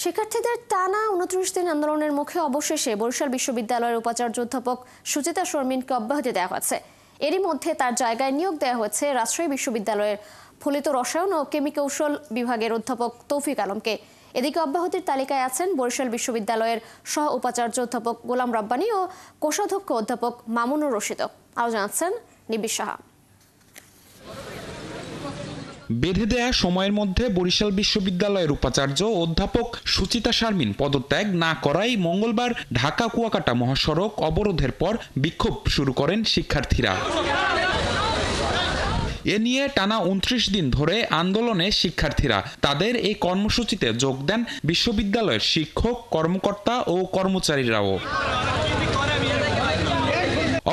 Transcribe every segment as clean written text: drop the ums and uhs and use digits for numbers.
শিক্ষার্থীদের টানা ২৯ দিন আন্দোলনের মুখে অবশেষে বরিশাল বিশ্ববিদ্যালয়ের উপাচার্য অধ্যাপক সুচিতা শর্মিনকে অব্যাহতি দেওয়া হয়েছে। এরই মধ্যে তার জায়গায় নিয়োগ দেওয়া হয়েছে রাজশাহী বিশ্ববিদ্যালয়ের ফলিত রসায়ন ও কেমিকৌশল বিভাগের অধ্যাপক তৌফিক আলমকে। এদিকে অব্যাহতির তালিকায় আছেন বরিশাল বিশ্ববিদ্যালয়ের সহ উপাচার্য অধ্যাপক গোলাম রাব্বানী ও কোষাধ্যক্ষ অধ্যাপক মামুনুর রশিদও। আরও জানাচ্ছেন নিবিড় সাহা। বেঁধে দেয়া সময়ের মধ্যে বরিশাল বিশ্ববিদ্যালয়ের উপাচার্য অধ্যাপক সুচিতা শারমিন পদত্যাগ না করায় মঙ্গলবার ঢাকা কুয়াকাটা মহাসড়ক অবরোধের পর বিক্ষোভ শুরু করেন শিক্ষার্থীরা। এ নিয়ে টানা ২৯ দিন ধরে আন্দোলনে শিক্ষার্থীরা। তাদের এই কর্মসূচিতে যোগ দেন বিশ্ববিদ্যালয়ের শিক্ষক, কর্মকর্তা ও কর্মচারীরাও।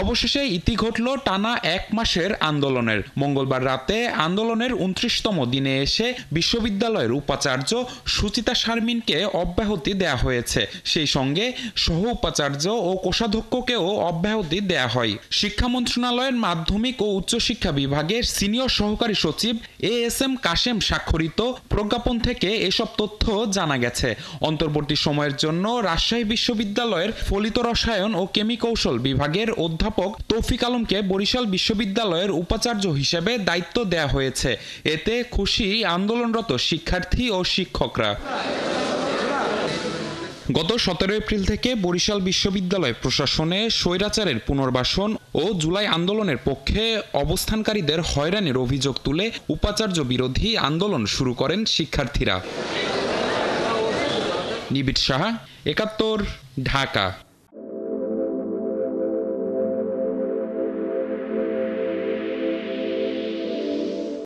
অবশেষে ইতি ঘটল টানা ১ মাসের আন্দোলনের। মঙ্গলবার রাতে আন্দোলনের ২৯তম দিনে এসে বিশ্ববিদ্যালয়ের উপাচার্য সুচিতা শারমিনকে অব্যাহতি দেয়া হয়েছে। সেই সঙ্গে সহ উপাচার্য ও কোষাধ্যক্ষকেও অব্যাহতি দেয়া হয়। শিক্ষা মন্ত্রণালয়ের মাধ্যমিক ও উচ্চশিক্ষা বিভাগের সিনিয়র সহকারী সচিব এএসএম কাশেম স্বাক্ষরিত প্রজ্ঞাপন থেকে এসব তথ্য জানা গেছে। অন্তর্বর্তী সময়ের জন্য রাজশাহী বিশ্ববিদ্যালয়ের ফলিত রসায়ন ও কেমিকৌশল বিভাগের অধ্যাপক তৌফিক আলমকে বরিশাল বিশ্ববিদ্যালয়ের উপাচার্য হিসেবে দায়িত্ব দেয়া হয়েছে। এতে খুশি আন্দোলনরত শিক্ষার্থী ও শিক্ষকরা। গত ১৭ এপ্রিল থেকে বরিশাল বিশ্ববিদ্যালয় প্রশাসনে স্বৈরাচারের পুনর্বাসন ও জুলাই আন্দোলনের পক্ষে অবস্থানকারীদের হয়রানির অভিযোগ তুলে উপাচার্য বিরোধী আন্দোলন শুরু করেন শিক্ষার্থীরা। নিবিড় সাহা, ৭১, ঢাকা।